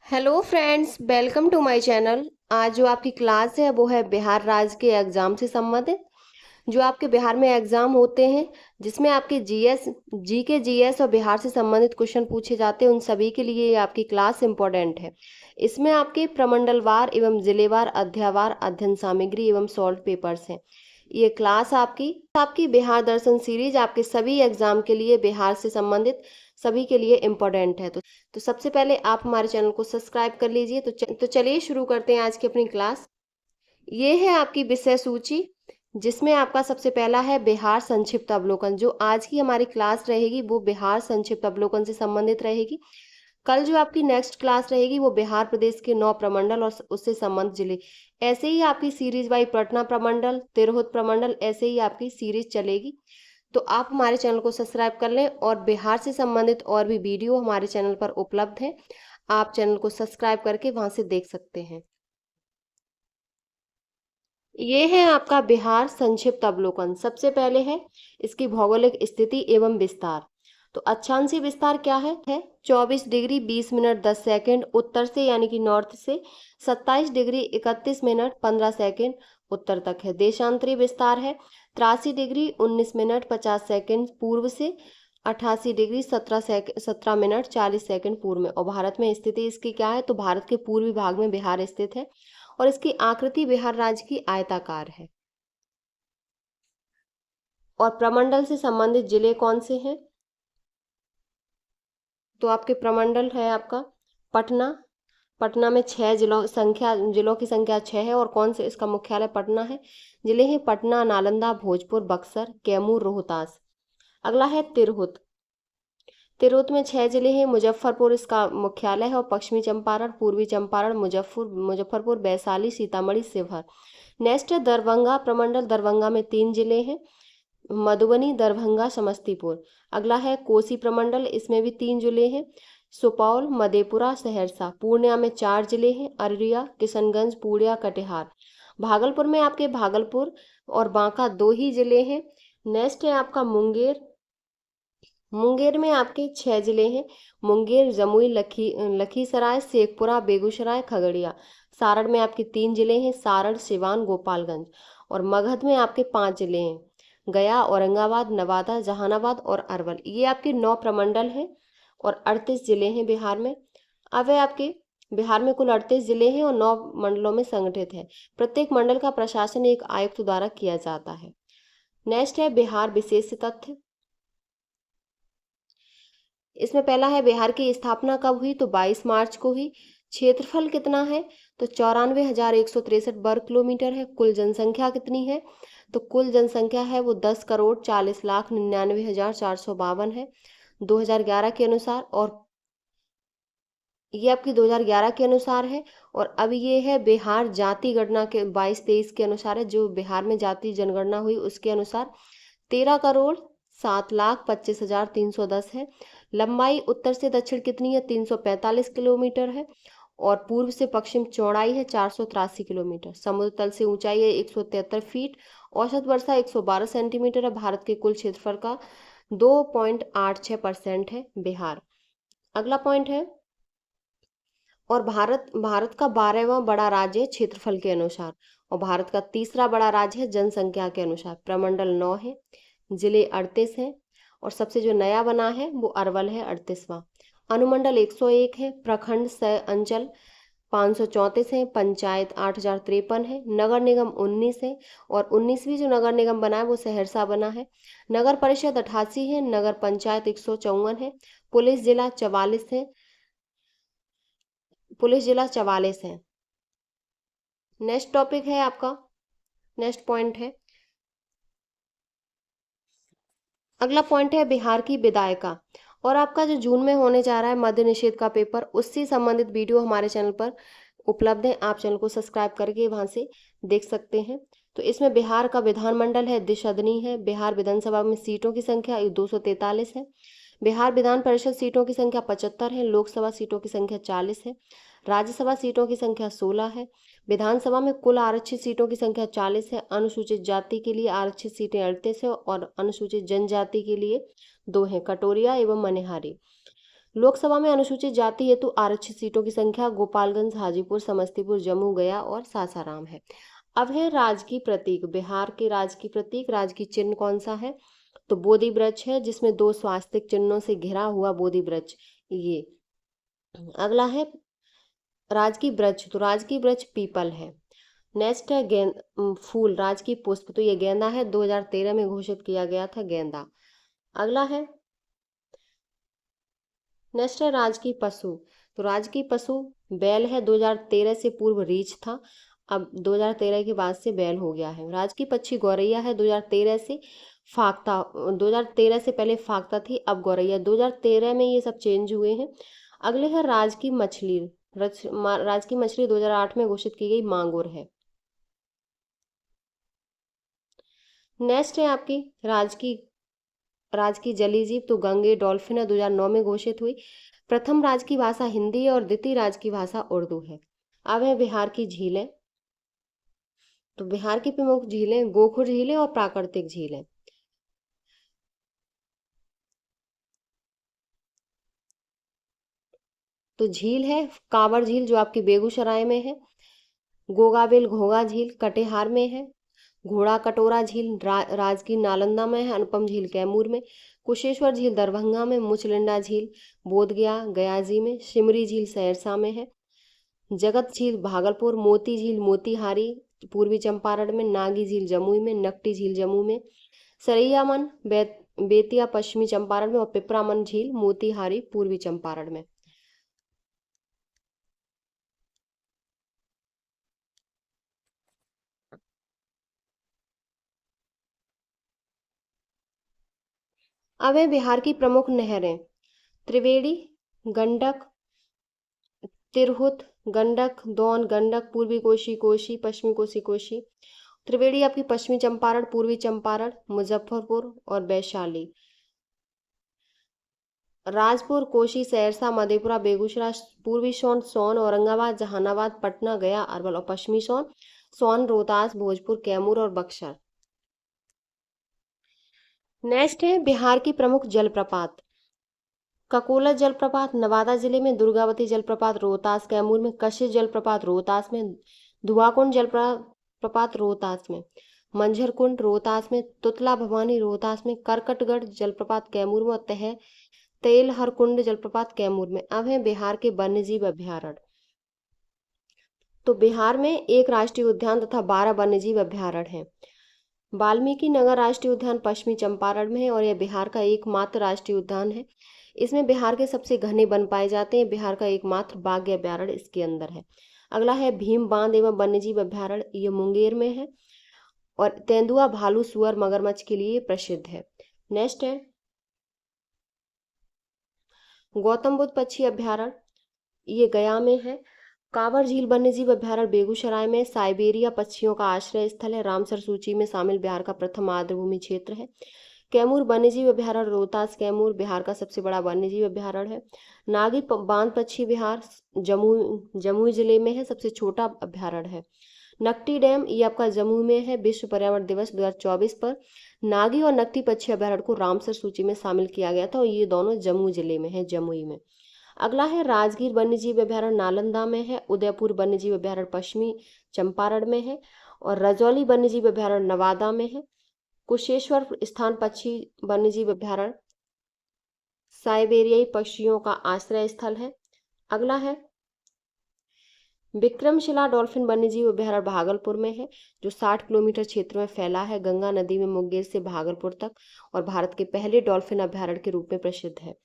Hello friends, welcome to my channel. आज जो आपकी क्लास है वो है बिहार राज्य के एग्ज़ाम से संबंधित। जो आपके बिहार में एग्ज़ाम होते हैं जिसमें आपके जीएस और बिहार से संबंधित क्वेश्चन पूछे जाते हैं, उन सभी के लिए ये आपकी क्लास इम्पोर्टेंट है। इसमें आपके प्रमंडलवार एवं जिलेवार अध्यायवार अध्ययन सामग्री एवं सॉल्व पेपर्स हैं। ये क्लास आपकी बिहार दर्शन सीरीज आपके सभी एग्जाम के लिए बिहार से संबंधित सभी के लिए इम्पोर्टेंट है। तो सबसे पहले आप हमारे चैनल को सब्सक्राइब कर लीजिए। तो चलिए शुरू करते हैं आज की अपनी क्लास। ये है आपकी विषय सूची, जिसमें आपका सबसे पहला है बिहार संक्षिप्त अवलोकन। जो आज की हमारी क्लास रहेगी वो बिहार संक्षिप्त अवलोकन से संबंधित रहेगी। कल जो आपकी नेक्स्ट क्लास रहेगी वो बिहार प्रदेश के 9 प्रमंडल और उससे संबंधित जिले। ऐसे ही आपकी सीरीज बाई पटना प्रमंडल, तिरहुत प्रमंडल, ऐसे ही आपकी सीरीज चलेगी। तो आप हमारे चैनल को सब्सक्राइब कर लें और बिहार से संबंधित और भी वीडियो हमारे चैनल पर उपलब्ध है। आप चैनल को सब्सक्राइब करके वहां से देख सकते हैं। ये है आपका बिहार संक्षिप्त अवलोकन। सबसे पहले है इसकी भौगोलिक स्थिति एवं विस्तार। तो अक्षांशीय विस्तार क्या है 24 डिग्री 20 मिनट 10 सेकंड उत्तर से यानी कि नॉर्थ से, 27 डिग्री 31 मिनट 15 सेकंड उत्तर तक है। देशांतरी विस्तार है 83 डिग्री 19 मिनट 50 सेकंड पूर्व से, 88 डिग्री 17 मिनट 40 सेकंड पूर्व में। और भारत में स्थिति इसकी क्या है, तो भारत के पूर्वी भाग में बिहार स्थित है और इसकी आकृति बिहार राज्य की आयताकार है। और प्रमंडल से संबंधित जिले कौन से हैं, तो आपके प्रमंडल है आपका पटना। पटना में 6 जिलों की संख्या 6 है। और कौन से, इसका मुख्यालय पटना है। जिले हैं पटना, नालंदा, भोजपुर, बक्सर, कैमूर, रोहतास। अगला है तिरहुत। तिरहुत में 6 जिले हैं। मुजफ्फरपुर इसका मुख्यालय है और पश्चिमी चंपारण, पूर्वी चंपारण, मुजफ्फरपुर, वैशाली, सीतामढ़ी, शिवहर। नेक्स्ट है दरभंगा प्रमंडल। दरभंगा में 3 जिले हैं, मधुबनी, दरभंगा, समस्तीपुर। अगला है कोसी प्रमंडल, इसमें भी 3 जिले हैं, सुपौल, मधेपुरा, सहरसा। पूर्णिया में 4 जिले हैं, अररिया, किशनगंज, पूर्णिया, कटिहार। भागलपुर में आपके भागलपुर और बांका 2 ही जिले हैं। नेक्स्ट है आपका मुंगेर। मुंगेर में आपके 6 जिले हैं, मुंगेर, जमुई, लखीसराय, शेखपुरा, बेगूसराय, खगड़िया। सारण में आपके 3 जिले हैं, सारण, सिवान, गोपालगंज। और मगध में आपके 5 जिले हैं, गया, औरंगाबाद, नवादा, जहानाबाद और अरवल। ये आपके 9 प्रमंडल हैं और 38 जिले हैं बिहार में। अब है आपके बिहार में कुल 38 जिले हैं और 9 मंडलों में संगठित है। प्रत्येक मंडल का प्रशासन एक आयुक्त द्वारा किया जाता है। नेक्स्ट है बिहार विशेष तथ्य। इसमें पहला है बिहार की स्थापना कब हुई, तो 22 मार्च को हुई। क्षेत्रफल कितना है, तो 94,163 वर्ग किलोमीटर है। कुल जनसंख्या कितनी है, तो कुल जनसंख्या है वो 10,40,99,452 है 2011 के अनुसार। और ये आपकी 2011 के अनुसार है। और अब ये है बिहार जाति गणना के 22-23 के अनुसार है, जो बिहार में जाति जनगणना हुई उसके अनुसार 13,07,25,310 है। लंबाई उत्तर से दक्षिण कितनी है, 345 किलोमीटर है। और पूर्व से पश्चिम चौड़ाई है 483 किलोमीटर। समुद्र तल से ऊंचाई है 173 फीट। औसत वर्षा 112 सेंटीमीटर है। भारत के कुल क्षेत्रफल का 2.86% है बिहार। अगला पॉइंट है, और भारत भारत का 12वां बड़ा राज्य है क्षेत्रफल के अनुसार। और भारत का तीसरा बड़ा राज्य है जनसंख्या के अनुसार। प्रमंडल 9 है, जिले 38 हैं। और सबसे जो नया बना है वो अरवल है, 38वां। अनुमंडल 101 है, प्रखंड सह अंचल 534 है, पंचायत 8,053 है, नगर निगम 19 है। और 19वीं जो नगर निगम बना है वो सहरसा बना है। नगर परिषद 88 है, नगर पंचायत 154 है। पुलिस जिला 44 है, पुलिस जिला 44 है। नेक्स्ट टॉपिक है आपका, नेक्स्ट पॉइंट है, अगला पॉइंट है बिहार की विधायिका। और आपका जो जून में होने जा रहा है मद्य निषेध का पेपर, उससे संबंधित वीडियो हमारे चैनल पर उपलब्ध है। आप चैनल को सब्सक्राइब करके वहां से देख सकते हैं। तो इसमें बिहार का विधानमंडल है, द्विसदनी है। बिहार विधानसभा में सीटों की संख्या 243 है। बिहार विधान परिषद सीटों की संख्या 75 है। लोकसभा सीटों की संख्या 40 है। राज्यसभा सीटों की संख्या 16 है। विधानसभा में कुल आरक्षित सीटों की संख्या 40 है। अनुसूचित जाति के लिए आरक्षित सीटें 38 है और अनुसूचित जनजाति के लिए 2 हैं, कटोरिया एवं मनिहारी। लोकसभा में अनुसूचित जाति हेतु आरक्षित सीटों की संख्या गोपालगंज, हाजीपुर, समस्तीपुर, जम्मू, गया और सासाराम है। अब है राजकीय प्रतीक। बिहार के राजकीय प्रतीक, राजकीय चिन्ह कौन सा है? तो बोधि वृक्ष है, जिसमें 2 स्वास्तिक चिन्हों से घिरा हुआ बोधि वृक्ष। ये अगला है राजकीय वृक्ष, तो राजकीय वृक्ष पीपल है। नेक्स्ट है फूल, राजकीय पुष्प, तो ये गेंदा है, 2013 में घोषित किया गया था गेंदा। अगला है नेक्स्ट है राजकीय पशु, तो राजकीय पशु बैल है, 2013 से पूर्व रीछ था, अब 2013 के बाद से बैल हो गया है। राजकीय पक्षी गौरैया है, 2013 से फाख्ता, 2013 से पहले फाख्ता थी, अब गौरैया, 2013 में ये सब चेंज हुए हैं। अगले है राजकीय मछली, राजकीय मछली 2008 में घोषित की गई मांगुर है। नेक्स्ट है आपकी राजकीय जलीय जीव, तो गंगे डॉल्फिन है, 2009 में घोषित हुई। प्रथम राजकीय भाषा हिंदी है और द्वितीय राजकीय भाषा उर्दू है। अब है बिहार की झीलें, तो बिहार की प्रमुख झीलें गोखुर झीलें और प्राकृतिक झीलें। तो झील है कांवर झील, जो आपकी बेगूसराय में है। गोगाबिल घोगा झील कटिहार में है। घोड़ा कटोरा झील राजगीर नालंदा में है। अनुपम झील कैमूर में। कुशेश्वर झील दरभंगा में। मुचलिंडा झील बोधगया गयाजी में। सिमरी झील सहरसा में है। जगत झील भागलपुर। मोती झील मोतीहारी पूर्वी चंपारण में। नागी झील जमुई में। नकटी झील जम्मू में। सरैयामन बेतिया पश्चिमी चंपारण में और पिपरामन झील मोतीहारी पूर्वी चंपारण में। अब है बिहार की प्रमुख नहरें। त्रिवेणी, गंडक, तिरहुत, गंडक, दोन, गंडक, पूर्वी कोशी, कोशी, पश्चिमी कोसी, कोशी। त्रिवेणी आपकी पश्चिमी चंपारण, पूर्वी चंपारण, मुजफ्फरपुर और वैशाली। राजपुर, कोशी, सहरसा, मधेपुरा, बेगूसराय, पूर्वी सोन, औरंगाबाद, जहानाबाद, पटना, गया, अरवल और पश्चिमी सोन, रोहतास, भोजपुर, कैमूर और बक्सर। नेक्स्ट है बिहार की प्रमुख जलप्रपात। ककोला जलप्रपात नवादा जिले में। दुर्गावती जलप्रपात रोहतास कैमूर में। कशिश जलप्रपात रोहतास में। धुआकुंड जलप्रपात रोहतास में। मंझर कुंड रोहतास में। तुतला भवानी रोहतास में। करकटगढ़ जलप्रपात कैमूर में। तेलहर कुंड जलप्रपात कैमूर में। अब है बिहार के वन्यजीव अभ्यारण्य। तो बिहार में एक राष्ट्रीय उद्यान तथा 12 वन्यजीव अभ्यारण्य हैं। वाल्मीकि नगर राष्ट्रीय उद्यान पश्चिमी चंपारण में है और यह बिहार का एकमात्र राष्ट्रीय उद्यान है। इसमें बिहार के सबसे घने वन पाए जाते हैं। बिहार का एकमात्र बाघ अभ्यारण्य इसके अंदर है। अगला है भीम बांध एवं वन्यजीव अभ्यारण्य, ये मुंगेर में है और तेंदुआ भालू सुअर मगरमच्छ के लिए प्रसिद्ध है। नेक्स्ट है गौतम बुद्ध पक्षी अभ्यारण्य, ये गया में है। कांवर झील वन्यजीव अभ्यारण्य बेगूसराय में। साइबेरिया पक्षियों का आश्रय स्थल है। रामसर सूची में शामिल बिहार का प्रथम आर्द्रभूमि क्षेत्र है। कैमूर वन्यजीव अभ्यारण्य रोहतास कैमूर बिहार का सबसे बड़ा वन्यजीव अभ्यारण्य है। नागी बांध पक्षी विहार जमुई जिले में है, सबसे छोटा अभ्यारण्य है। नकटी डैम ये आपका जम्मू में है। विश्व पर्यावरण दिवस 2024 पर नागी और नकटी पक्षी अभ्यारण्य को रामसर सूची में शामिल किया गया था और ये दोनों जम्मू जिले में है, जमुई में। अगला है राजगीर वन्यजीव अभ्यारण्य नालंदा में है। उदयपुर वन्यजीव अभ्यारण्य पश्चिमी चंपारण में है और रजौली वन्यजीव अभ्यारण्य नवादा में है। कुशेश्वर स्थान पक्षी वन्यजीव अभ्यारण्य साइबेरियाई पक्षियों का आश्रय स्थल है। अगला है विक्रमशिला डॉल्फिन वन्यजीव अभ्यारण्य भागलपुर में है, जो 60 किलोमीटर क्षेत्र में फैला है। गंगा नदी में मुंगेर से भागलपुर तक और भारत के पहले डॉल्फिन अभ्यारण्य के रूप में प्रसिद्ध है।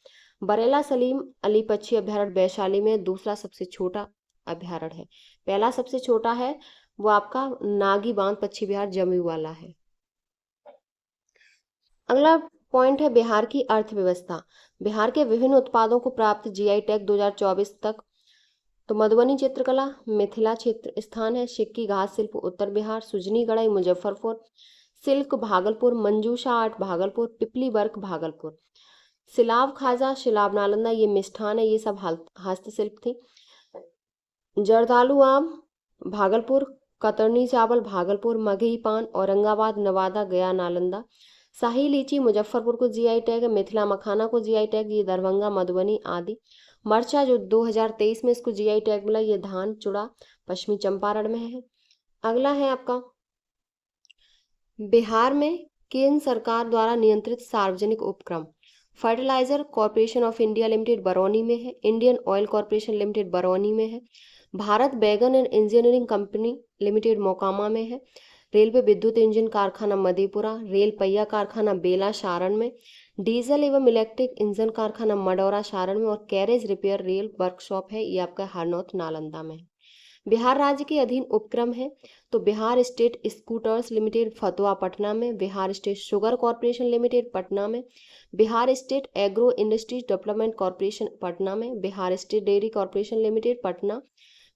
बरेला सलीम अली पक्षी अभ्यारण्य वैशाली में दूसरा सबसे छोटा अभ्यारण्य है। पहला सबसे छोटा है वो आपका नागी बांध पक्षी विहार जमुई वाला है। अगला पॉइंट है बिहार की अर्थव्यवस्था। बिहार के विभिन्न उत्पादों को प्राप्त जीआई टैग 2024 तक। तो मधुबनी चित्रकला मिथिला क्षेत्र स्थान है। सिक्की घास शिल्प उत्तर बिहार। सुजनी कढ़ाई मुजफ्फरपुर। सिल्क भागलपुर। मंजूषा आर्ट भागलपुर। पिपली वर्क भागलपुर। सिलाव खाजा शिलाब नालंदा, ये मिष्ठान है, ये सब हस्तशिल्प थी। जर्दालू आम भागलपुर। कतरनी चावल भागलपुर। मगही पान औरंगाबाद नवादा गया नालंदा। शाही लीची मुजफ्फरपुर को जीआई टैग है, मिथिला मखाना को जीआई टैग, ये दरभंगा मधुबनी आदि। मरचा जो 2023 में इसको जीआई टैग मिला, ये धान चूड़ा पश्चिमी चंपारण में है। अगला है आपका बिहार में केंद्र सरकार द्वारा नियंत्रित सार्वजनिक उपक्रम। Fertilizer corporation of India limited Barauni में है, Indian oil corporation limited Barauni में है, Bharat wagon and engineering company limited Mokama में है, रेलवे विद्युत इंजन कारखाना मधेपुरा, रेल पहिया कारखाना बेला सारण में, डीजल एवं इलेक्ट्रिक इंजन कारखाना मडौरा सारण में, और कैरेज रिपेयर रेल वर्कशॉप है, ये आपका हरनौत नालंदा में है। बिहार राज्य के अधीन उपक्रम है तो Bihar state scooters limited Fatuha Patna में, Bihar state sugar corporation limited Patna में, Bihar state agro industries development corporation Patna में, Bihar state dairy corporation limited Patna,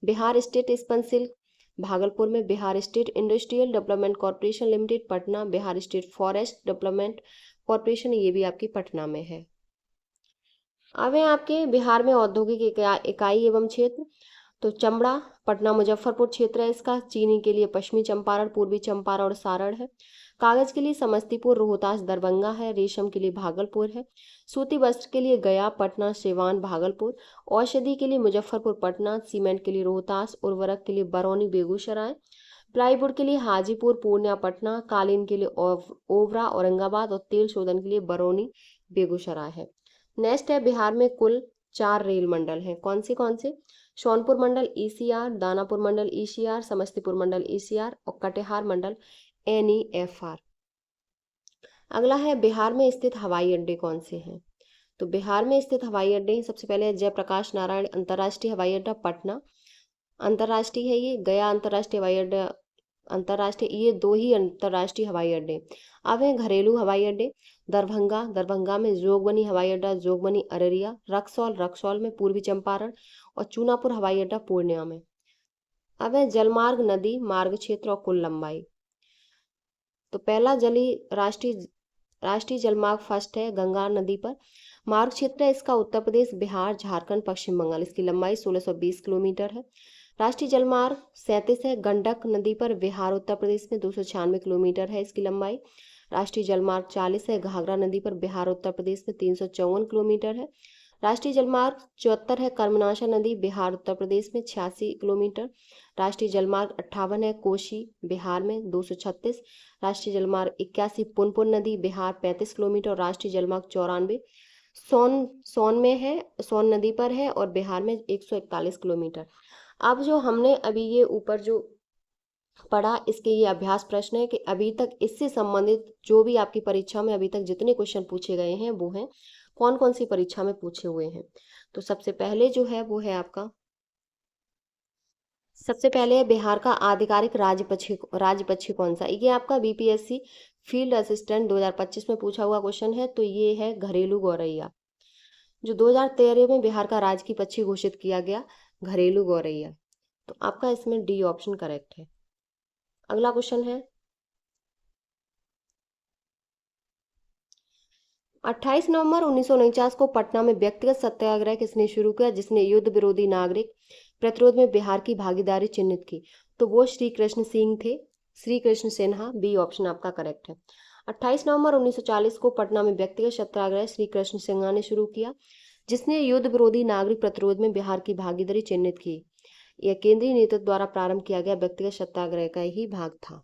Bihar state spun silk Bhagalpur में, Bihar state industrial development corporation limited Patna, Bihar state forest development corporation, ये भी आपकी पटना में है। अब है आपके बिहार में औद्योगिक इकाई एवं क्षेत्र, तो चमड़ा पटना मुजफ्फरपुर क्षेत्र है इसका, चीनी के लिए पश्चिमी चंपारण पूर्वी चंपारण और सारण है, कागज के लिए समस्तीपुर रोहतास दरभंगा है, रेशम के लिए भागलपुर है, सूती वस्त्र के लिए गया पटना सिवान भागलपुर, औषधि के लिए मुजफ्फरपुर पटना, सीमेंट के लिए रोहतास, उर्वरक के लिए बरौनी बेगूसराय, प्लाईवुड के लिए हाजीपुर पूर्णिया पटना, कालीन के लिए ओवरा औरंगाबाद, और तेल शोधन के लिए बरौनी बेगूसराय है। नेक्स्ट है बिहार में कुल 4 रेल मंडल हैं, कौन से सोनपुर मंडल ईसीआर, दानापुर मंडल ईसीआर, समस्तीपुर मंडल ईसीआर, और कटिहार मंडल एनईएफआर। अगला है बिहार में स्थित हवाई अड्डे कौन से हैं, तो बिहार में स्थित हवाई अड्डे सबसे पहले जयप्रकाश नारायण अंतर्राष्ट्रीय हवाई अड्डा पटना अंतर्राष्ट्रीय है, ये गया अंतर्राष्ट्रीय हवाई अड्डा अंतर्राष्ट्रीय, ये 2 ही अंतर्राष्ट्रीय हवाई अड्डे। अब है घरेलू हवाई अड्डे, दरभंगा में, जोगबनी हवाई अड्डा जोगबनी अररिया, रक्सौल में पूर्वी चंपारण, और चूनापुर हवाई अड्डा पूर्णिया में। अब है जलमार्ग नदी मार्ग क्षेत्र और कुल लंबाई, तो पहला राष्ट्रीय जलमार्ग फर्स्ट है गंगा नदी पर, मार्ग क्षेत्र है इसका उत्तर प्रदेश बिहार झारखंड पश्चिम बंगाल, इसकी लंबाई 1620 किलोमीटर है। राष्ट्रीय जलमार्ग 37 है गंडक नदी पर, बिहार उत्तर प्रदेश में 296 किलोमीटर है इसकी लंबाई। राष्ट्रीय जलमार्ग 40 है घाघरा नदी पर, बिहार उत्तर प्रदेश में 354 किलोमीटर है। राष्ट्रीय जलमार्ग 74 है कर्मनाशा नदी, बिहार उत्तर प्रदेश में 86 किलोमीटर। राष्ट्रीय जलमार्ग 58 है कोशी बिहार में 236। राष्ट्रीय जलमार्ग 81 पुनपुन नदी बिहार 35 किलोमीटर। राष्ट्रीय जलमार्ग 94 सोन में है, सोन नदी पर है और बिहार में 141 किलोमीटर। अब जो हमने अभी ये ऊपर जो पढ़ा इसके ये अभ्यास प्रश्न है कि अभी तक इससे संबंधित जो भी आपकी परीक्षा में अभी तक जितने क्वेश्चन पूछे गए हैं वो हैं कौन कौन सी परीक्षा में पूछे हुए हैं। तो सबसे पहले जो है वो है आपका, सबसे पहले है बिहार का आधिकारिक राज्य पक्षी कौन सा, ये आपका बीपीएससी फील्ड असिस्टेंट 2025 में पूछा हुआ क्वेश्चन है। तो ये है घरेलू गौरैया, जो 2013 में बिहार का राजकीय पक्षी घोषित किया गया घरेलू गौरैया। तो आपका इसमें डी ऑप्शन करेक्ट है। अगला क्वेश्चन है 28 नवंबर 1949 को पटना में व्यक्तिगत सत्याग्रह किसने शुरू किया, जिसने युद्ध विरोधी नागरिक प्रतिरोध में बिहार की भागीदारी चिन्हित की। तो वो श्री कृष्ण सिंह थे, श्री कृष्ण सिन्हा, बी ऑप्शन आपका करेक्ट है। 28 नवंबर 1940 को पटना में व्यक्तिगत सत्याग्रह श्री कृष्ण सिन्हा ने शुरू किया, जिसने युद्ध विरोधी नागरिक प्रतिरोध में बिहार की भागीदारी चिन्हित की। यह केंद्रीय नेतृत्व द्वारा प्रारंभ किया गया व्यक्तिगत सत्याग्रह का ही भाग था।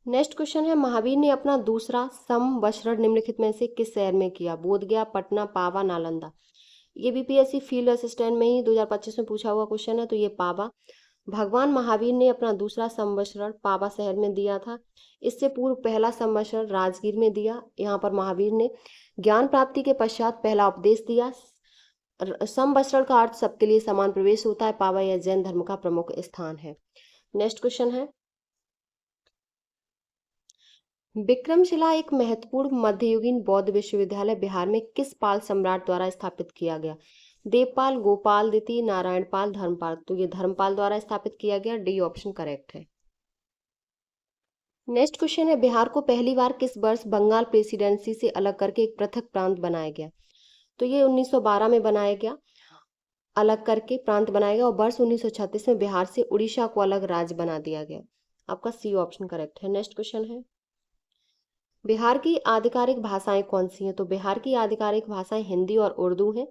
नेक्स्ट क्वेश्चन है महावीर ने अपना दूसरा संवत्सरण निम्नलिखित में से किस शहर में किया, बोधगया, पटना, पावा, नालंदा। ये बीपीएससी फील्ड असिस्टेंट में ही 2025 में पूछा हुआ क्वेश्चन है। तो ये पावा, भगवान महावीर ने अपना दूसरा संवत्सरण पावा शहर में दिया था। इससे पूर्व पहला संवत्सरण राजगीर में दिया। यहाँ पर महावीर ने ज्ञान प्राप्ति के पश्चात पहला उपदेश दिया। संवत्सरण का अर्थ सबके लिए समान प्रवेश होता है। पावा यह जैन धर्म का प्रमुख स्थान है। नेक्स्ट क्वेश्चन है विक्रमशिला एक महत्वपूर्ण मध्ययुगीन बौद्ध विश्वविद्यालय बिहार में किस पाल सम्राट द्वारा स्थापित किया गया, देवपाल, गोपाल द्वितीय, नारायण पाल, धर्मपाल। तो ये धर्मपाल द्वारा स्थापित किया गया, डी ऑप्शन करेक्ट है। नेक्स्ट क्वेश्चन है बिहार को पहली बार किस वर्ष बंगाल प्रेसिडेंसी से अलग करके एक पृथक प्रांत बनाया गया। तो ये 1912 में बनाया गया, अलग करके प्रांत बनाया गया, और वर्ष 1936 में बिहार से उड़ीसा को अलग राज्य बना दिया गया। आपका सी ऑप्शन करेक्ट है। नेक्स्ट क्वेश्चन है बिहार की आधिकारिक भाषाएं कौन सी हैं? तो बिहार की आधिकारिक भाषाएं हिंदी और उर्दू हैं,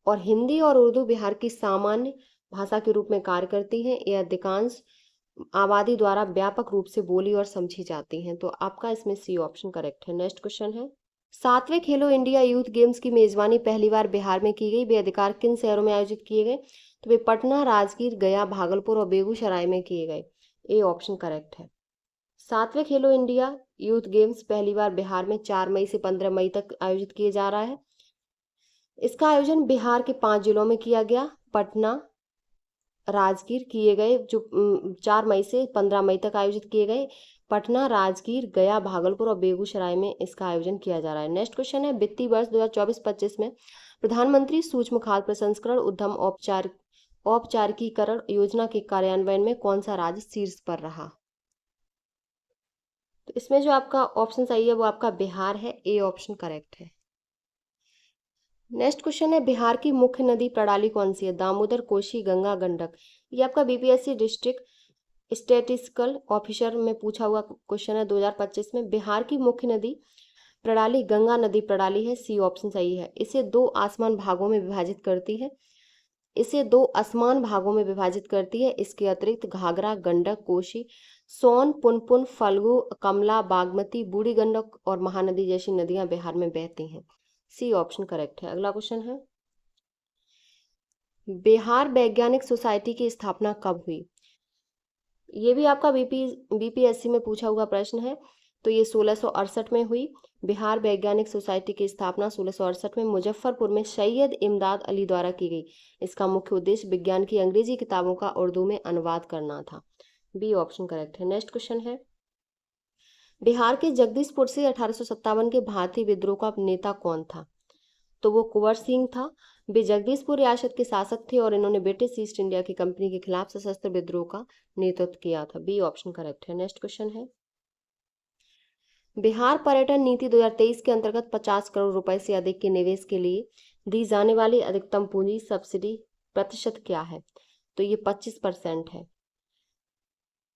और हिंदी और उर्दू बिहार की सामान्य भाषा के रूप में कार्य करती हैं। ये अधिकांश आबादी द्वारा व्यापक रूप से बोली और समझी जाती हैं। तो आपका इसमें सी ऑप्शन करेक्ट है। नेक्स्ट क्वेश्चन है, 7वें खेलो इंडिया यूथ गेम्स की मेजबानी पहली बार बिहार में की गई। वे अधिकार किन शहरों में आयोजित किए गए? तो वे पटना, राजगीर, गया, भागलपुर और बेगूसराय में किए गए। ए ऑप्शन करेक्ट है। 7वें खेलो इंडिया यूथ गेम्स पहली बार बिहार में 4 मई से 15 मई तक आयोजित किए जा रहा है। इसका आयोजन बिहार के 5 जिलों में किया गया। पटना, राजगीर किए गए, जो 4 मई से 15 मई तक आयोजित किए गए। पटना, राजगीर, गया, भागलपुर और बेगूसराय में इसका आयोजन किया जा रहा है। नेक्स्ट क्वेश्चन है, वित्तीय वर्ष 2024-25 में प्रधानमंत्री सूक्ष्म खाद्य प्रसंस्करण उद्यम औपचारिकीकरण योजना के कार्यान्वयन में कौन सा राज्य शीर्ष पर रहा? तो इसमें जो आपका ऑप्शन सही है वो आपका बिहार है। ए ऑप्शन करेक्ट है। नेक्स्ट क्वेश्चन है, बिहार की मुख्य नदी प्रणाली कौन सी है? दामोदर, कोसी, गंगा, गंडक। ये आपका बीपीएससी डिस्ट्रिक्ट स्टैटिस्टिकल ऑफिसर में पूछा हुआ क्वेश्चन है 2025 में। बिहार की मुख्य नदी प्रणाली गंगा नदी प्रणाली है। सी ऑप्शन सही है। इसे दो आसमान भागों में विभाजित करती है। इसके अतिरिक्त घाघरा, गंडक, कोसी, सोन, पुनपुन, फल्गु, कमला, बागमती, बूढ़ी गंडक और महानदी जैसी नदियां बिहार में बहती हैं। सी ऑप्शन करेक्ट है। अगला क्वेश्चन है, बिहार वैज्ञानिक सोसाइटी की स्थापना कब हुई? ये भी आपका बीपीएससी में पूछा हुआ प्रश्न है। तो ये 1668 में हुई। बिहार वैज्ञानिक सोसाइटी की स्थापना 1668 में मुजफ्फरपुर में सैयद इमदाद अली द्वारा की गई। इसका मुख्य उद्देश्य विज्ञान की अंग्रेजी किताबों का उर्दू में अनुवाद करना था। बी ऑप्शन करेक्ट है। नेक्स्ट क्वेश्चन है, बिहार के जगदीशपुर से 1857 के भारतीय विद्रोह का नेता कौन था? तो वो कुंवर सिंह था। वे जगदीशपुर रियासत के शासक थे और इन्होंने ब्रिटिश ईस्ट इंडिया की कंपनी के खिलाफ सशस्त्र विद्रोह का नेतृत्व किया था। बी ऑप्शन करेक्ट है। नेक्स्ट क्वेश्चन है, बिहार पर्यटन नीति 2023 के अंतर्गत 50 करोड़ रुपए से अधिक के निवेश के लिए दी जाने वाली अधिकतम पूंजी सब्सिडी प्रतिशत क्या है? तो ये 25% है।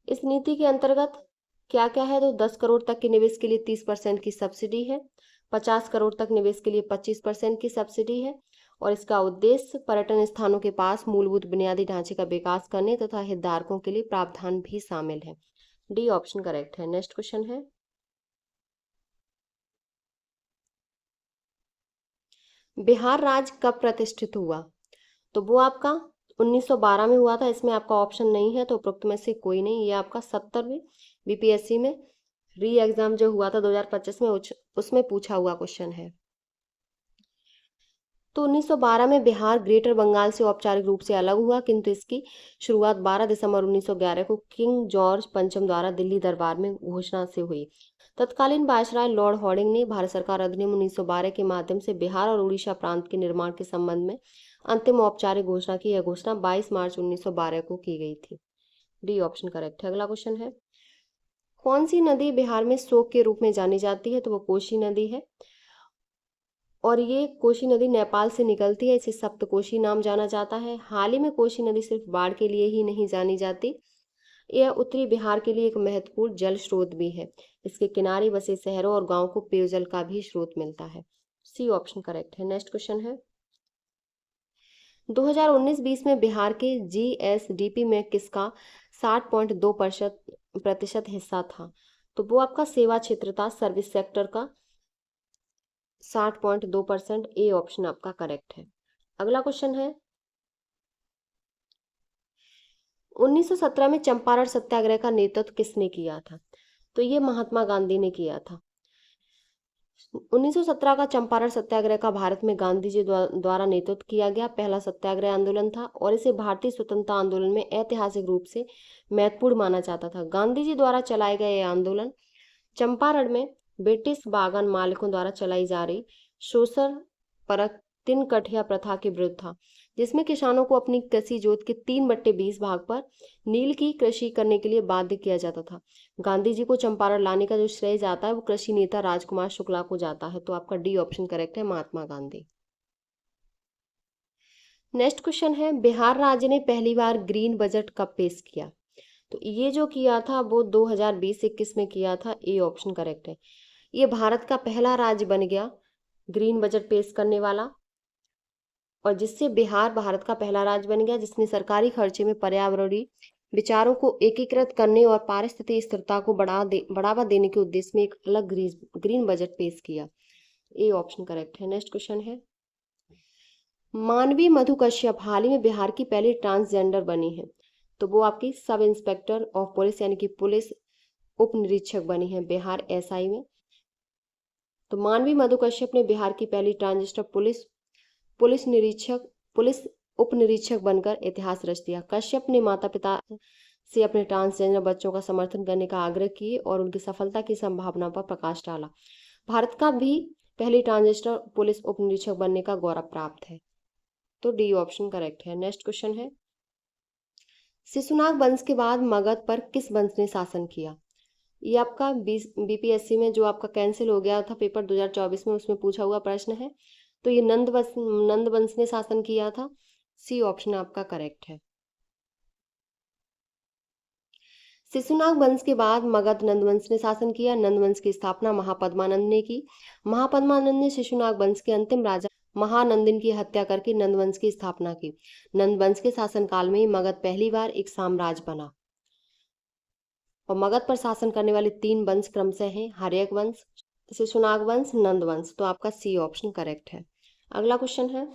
इस नीति के अंतर्गत क्या क्या है? तो 10 करोड़ तक के निवेश के लिए 30% की सब्सिडी है। 50 करोड़ तक निवेश के लिए 25% की सब्सिडी है। और इसका उद्देश्य पर्यटन स्थानों के पास मूलभूत बुनियादी ढांचे का विकास करने तथा हितधारकों के लिए प्रावधान भी शामिल है। डी ऑप्शन करेक्ट है। नेक्स्ट क्वेश्चन है, बिहार राज्य कब प्रतिष्ठित हुआ? तो वो आपका 1912 में हुआ था। इसमें आपका ऑप्शन नहीं है तो उपरोक्त में से कोई नहीं। ये आपका 70वें बीपीएससी में री एग्जाम जो हुआ था 2025 में उसमें पूछा हुआ क्वेश्चन है। तो 1912 में बिहार ग्रेटर बंगाल से औपचारिक रूप से अलग हुआ, किंतु इसकी शुरुआत 12 दिसंबर 1911 को किंग जॉर्ज पंचम द्वारा दिल्ली दरबार में घोषणा से हुई। तत्कालीन वायसराय लॉर्ड हॉर्डिंग ने भारत सरकार अधिनियम 1912 के माध्यम से बिहार और उड़ीसा प्रांत के निर्माण के संबंध में अंतिम औपचारिक घोषणा की। यह घोषणा 22 मार्च 1912 को की गई थी। डी ऑप्शन करेक्ट है। अगला क्वेश्चन है, कौन सी नदी बिहार में शोक के रूप में जानी जाती है? तो वो कोसी नदी है। और ये कोसी नदी नेपाल से निकलती है। इसे सप्तकोशी नाम जाना जाता है। हाल ही में कोसी नदी सिर्फ बाढ़ के लिए ही नहीं जानी जाती, यह उत्तरी बिहार के लिए एक महत्वपूर्ण जल स्रोत भी है। इसके किनारे बसे शहरों और गांवों को पेयजल का भी स्रोत मिलता है। सी ऑप्शन करेक्ट है। नेक्स्ट क्वेश्चन है, 2019-20 में बिहार के जीएसडीपी में किसका 60.2% हिस्सा था? तो वो आपका सेवा क्षेत्र था, सर्विस सेक्टर का 60.2%। ए ऑप्शन आपका करेक्ट है। अगला क्वेश्चन है, 1917 में चंपारण सत्याग्रह का नेतृत्व किसने किया था? तो ये महात्मा गांधी ने किया था। 1917 का चंपारण सत्याग्रह का भारत में गांधी जी द्वारा नेतृत्व किया गया पहला सत्याग्रह आंदोलन था और इसे भारतीय स्वतंत्रता आंदोलन में ऐतिहासिक रूप से महत्वपूर्ण माना जाता था। गांधी जी द्वारा चलाए गए यह आंदोलन चंपारण में ब्रिटिश बागान मालिकों द्वारा चलाई जा रही शोषण परक तीन कठिया प्रथा के विरुद्ध था, जिसमें किसानों को अपनी कृषि जोत के 3/20 भाग पर नील की कृषि करने के लिए बाध्य किया जाता था। गांधी जी को चंपारण लाने का जो श्रेय जाता है वो कृषि नेता राजकुमार शुक्ला को जाता है। तो आपका डी ऑप्शन करेक्ट है, महात्मा गांधी। नेक्स्ट क्वेश्चन है, बिहार राज्य ने पहली बार ग्रीन बजट कब पेश किया? तो ये जो किया था वो 2020-21 में किया था, ए ऑप्शन करेक्ट है। ये भारत का पहला राज्य बन गया ग्रीन बजट पेश करने वाला, और जिससे बिहार भारत का पहला राज्य बन गया जिसने सरकारी खर्चे में पर्यावरणीय विचारों को एकीकृत करने और पारिस्थितिक स्थिरता को बढ़ावा देने के उद्देश्य में एक अलग ग्रीन बजट पेश किया। ए ऑप्शन करेक्ट है। नेक्स्ट क्वेश्चन है, मानवी मधु कश्यप हाल ही में बिहार की पहली ट्रांसजेंडर बनी है। तो वो आपकी सब इंस्पेक्टर ऑफ पुलिस यानी कि पुलिस उप निरीक्षक बनी है बिहार एसआई में। तो मानवी मधु कश्यप ने बिहार की पहली ट्रांसजेंडर पुलिस उप निरीक्षक बनकर इतिहास रच दिया। कश्यप ने माता पिता से अपने ट्रांसजेंडर बच्चों का समर्थन करने का आग्रह किए और उनकी सफलता की संभावना पर प्रकाश डाला। भारत का भी पहली ट्रांसजेंडर पुलिस उप निरीक्षक बनने का गौरव प्राप्त है। तो डी ऑप्शन करेक्ट है। नेक्स्ट क्वेश्चन है, शिशुनाग वंश के बाद मगध पर किस वंश ने शासन किया। ये आपका बीपीएससी में जो आपका कैंसिल हो गया था पेपर 2024 में, उसमें पूछा हुआ प्रश्न है। तो ये नंद वंश ने शासन किया था। सी ऑप्शन आपका करेक्ट है। शिशुनाग वंश के बाद मगध नंद वंश ने शासन किया। नंद वंश की स्थापना महापद्मानंद ने की। महापद्मानंद ने शिशुनाग वंश के अंतिम राजा महानंदिन की हत्या करके नंद वंश की स्थापना की। नंद वंश के शासनकाल में ही मगध पहली बार एक साम्राज्य बना। और मगध पर शासन करने वाले 3 वंश क्रमशः हैं हर्यक वंश, शिशुनाग वंश, नंद वंश। तो आपका सी ऑप्शन करेक्ट है। अगला क्वेश्चन है,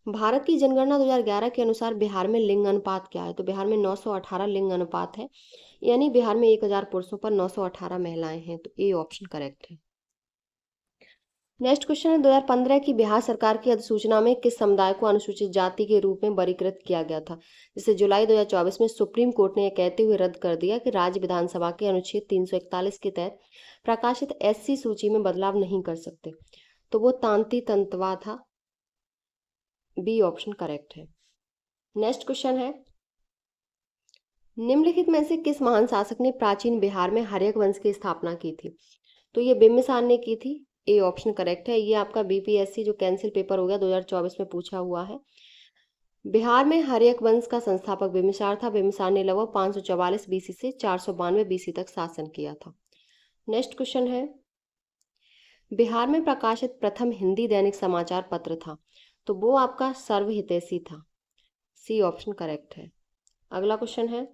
भारत की जनगणना 2011 के अनुसार बिहार में लिंग अनुपात क्या है। तो बिहार में 918 लिंग अनुपात है, यानी बिहार में 1000 पुरुषों पर 918 महिलाएं हैं। तो ए ऑप्शन करेक्ट है। नेक्स्ट क्वेश्चन है, 2015 की बिहार सरकार की अधिसूचना में किस समुदाय को अनुसूचित जाति के रूप में वर्गीकृत किया गया था, जिसे जुलाई 2024 में सुप्रीम कोर्ट ने यह कहते हुए रद्द कर दिया कि राज्य विधानसभा के अनुच्छेद 341 के तहत प्रकाशित एससी सूची में बदलाव नहीं कर सकते। तो वो तांती तंतवा था। बी ऑप्शन करेक्ट है। नेक्स्ट क्वेश्चन है, निम्नलिखित में से किस महान शासक ने प्राचीन बिहार में हर्यक वंश की स्थापना की थी। तो ये बिम्बिसार ने की थी। ए ऑप्शन करेक्ट है। ये आपका बीपीएससी जो कैंसिल पेपर हो गया 2024 में पूछा हुआ है। बिहार में हर्यक वंश का संस्थापक बिम्बिसार था। बिम्बिसार ने लगभग 544 बीसी से 492 बीसी तक शासन किया था। नेक्स्ट क्वेश्चन है, बिहार में प्रकाशित प्रथम हिंदी दैनिक समाचार पत्र था। तो वो आपका सर्वहितैषी था। सी ऑप्शन करेक्ट है। अगला क्वेश्चन है,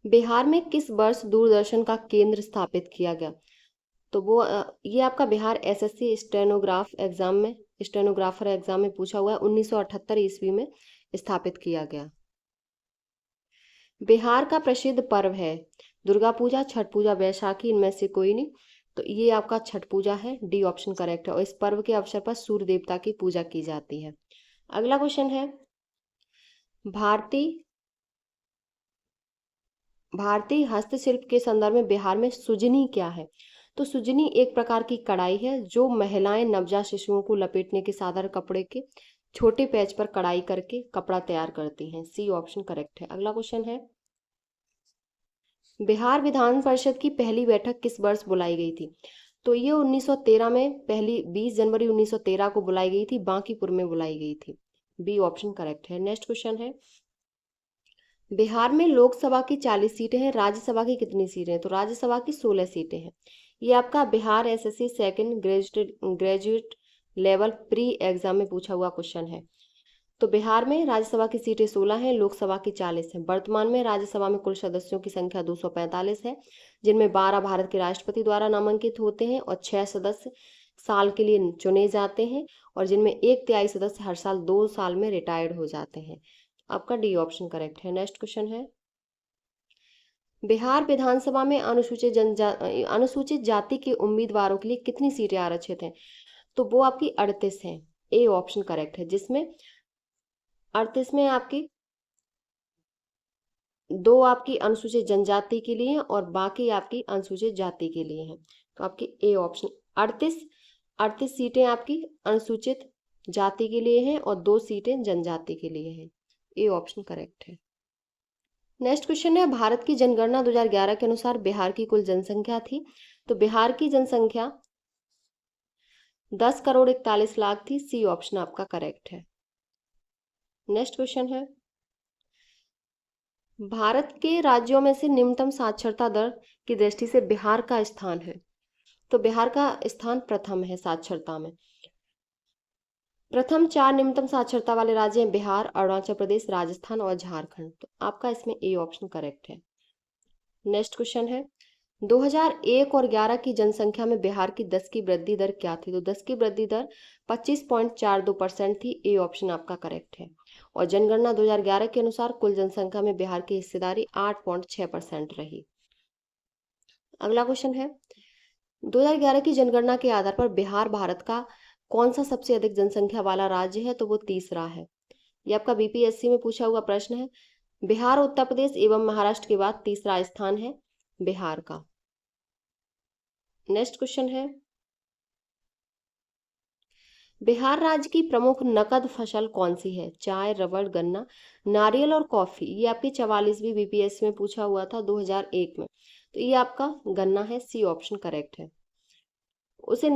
बिहार में किस वर्ष दूरदर्शन का केंद्र स्थापित किया गया। तो वो ये आपका बिहार एसएससी स्टेनोग्राफर एग्जाम में पूछा हुआ है। 1978 ईस्वी में स्थापित किया गया। बिहार का प्रसिद्ध पर्व है दुर्गा पूजा, छठ पूजा, बैसाखी, इनमें से कोई नहीं। तो ये आपका छठ पूजा है। डी ऑप्शन करेक्ट है। और इस पर्व के अवसर पर सूर्य देवता की पूजा की जाती है। अगला क्वेश्चन है, भारतीय हस्तशिल्प के संदर्भ में बिहार में सुजनी क्या है। तो सुजनी एक प्रकार की कढ़ाई है जो महिलाएं नवजात शिशुओं को लपेटने के साधारण कपड़े के छोटे पैच पर कढ़ाई करके कपड़ा तैयार करती हैं। सी ऑप्शन करेक्ट है। अगला क्वेश्चन है, बिहार विधान परिषद की पहली बैठक किस वर्ष बुलाई गई थी। तो ये 1913 में पहली 20 जनवरी 1913 को बुलाई गई थी, बांकीपुर में बुलाई गई थी। बी ऑप्शन करेक्ट है। नेक्स्ट क्वेश्चन है, बिहार में लोकसभा की 40 सीटें हैं, राज्यसभा की कितनी सीटें हैं। तो राज्यसभा की 16 सीटें हैं। ये आपका Bihar SSC second graduate level pre exam में पूछा हुआ क्वेश्चन है। तो बिहार में राज्यसभा की सीटें 16 हैं, लोकसभा की 40 हैं। वर्तमान में राज्यसभा में कुल सदस्यों की संख्या 245 है, जिनमें 12 भारत के राष्ट्रपति द्वारा नामांकित होते हैं और 6 सदस्य साल के लिए चुने जाते हैं, और जिनमें 1/3 सदस्य हर साल 2 साल में रिटायर्ड हो जाते हैं। आपका डी ऑप्शन करेक्ट है। नेक्स्ट क्वेश्चन है, बिहार विधानसभा में अनुसूचित जाति के उम्मीदवारों के लिए कितनी सीटें आरक्षित हैं। तो वो आपकी 38 हैं। ए ऑप्शन करेक्ट है, जिसमें 38 में आपकी 2 आपकी अनुसूचित जनजाति के लिए हैं और बाकी आपकी अनुसूचित जाति के लिए हैं। तो आपकी ए ऑप्शन 38 सीटें आपकी अनुसूचित जाति के लिए हैं और 2 सीटें जनजाति के लिए हैं। ए ऑप्शन करेक्ट है। नेक्स्ट क्वेश्चन है, भारत की जनगणना 2011 के अनुसार बिहार की कुल जनसंख्या थी। तो बिहार की जनसंख्या 10 करोड़ 41 लाख थी। सी ऑप्शन आपका करेक्ट है। नेक्स्ट क्वेश्चन है, भारत के राज्यों में से निम्नतम साक्षरता दर की दृष्टि से बिहार का स्थान है। तो बिहार का स्थान प्रथम है साक्षरता में। प्रथम 4 निम्नतम साक्षरता वाले राज्य हैं बिहार, अरुणाचल प्रदेश, राजस्थान और झारखंड। तो आपका इसमें ए ऑप्शन करेक्ट है। नेक्स्ट क्वेश्चन है, 2001 और 11 की जनसंख्या में बिहार की 10 की वृद्धि दर क्या थी? तो 10 की वृद्धि दर 25.42% थी। ए ऑप्शन आपका करेक्ट है। और जनगणना 2011 के अनुसार कुल जनसंख्या में बिहार की हिस्सेदारी 8.6% रही। अगला क्वेश्चन है, 2011 की जनगणना के आधार पर बिहार भारत का कौन सा सबसे अधिक जनसंख्या वाला राज्य है? तो वो तीसरा है। ये आपका बीपीएससी में पूछा हुआ प्रश्न है। बिहार, उत्तर प्रदेश एवं महाराष्ट्र के बाद तीसरा स्थान है बिहार का। नेक्स्ट क्वेश्चन है, बिहार राज्य की प्रमुख नकद फसल कौन सी है? चाय, रबड़, गन्ना, नारियल और कॉफी। ये आपकी 44वीं बीपीएससी में पूछा हुआ था 2001 में। तो ये आपका गन्ना है। सी ऑप्शन करेक्ट है। उसे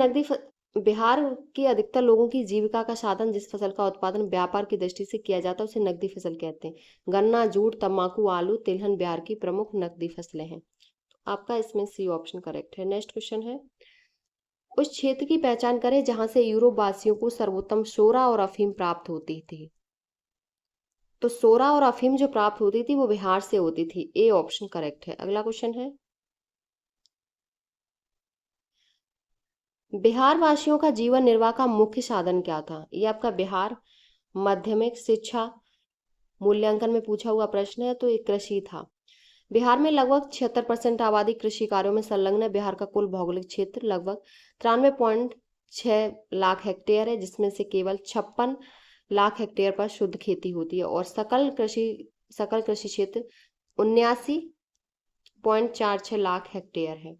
बिहार के अधिकतर लोगों की जीविका का साधन जिस फसल का उत्पादन व्यापार की दृष्टि से किया जाता है उसे नकदी फसल कहते हैं। गन्ना, जूट, तंबाकू, आलू, तिलहन बिहार की प्रमुख नकदी फसलें हैं। आपका इसमें सी ऑप्शन करेक्ट है। नेक्स्ट क्वेश्चन है, उस क्षेत्र की पहचान करें जहां से यूरोप वासियों को सर्वोत्तम सोरा और अफीम प्राप्त होती थी। तो सोरा और अफीम जो प्राप्त होती थी वो बिहार से होती थी। ए ऑप्शन करेक्ट है। अगला क्वेश्चन है, बिहार वासियों का जीवन निर्वाह का मुख्य साधन क्या था? ये आपका बिहार माध्यमिक शिक्षा मूल्यांकन में पूछा हुआ प्रश्न है। तो ये कृषि था। बिहार में लगभग 76% आबादी कृषि कार्यों में संलग्न है। बिहार का कुल भौगोलिक क्षेत्र लगभग 93.6 लाख हेक्टेयर है, जिसमें से केवल 56 लाख हेक्टेयर पर शुद्ध खेती होती है और सकल कृषि क्षेत्र 79.46 लाख हेक्टेयर है।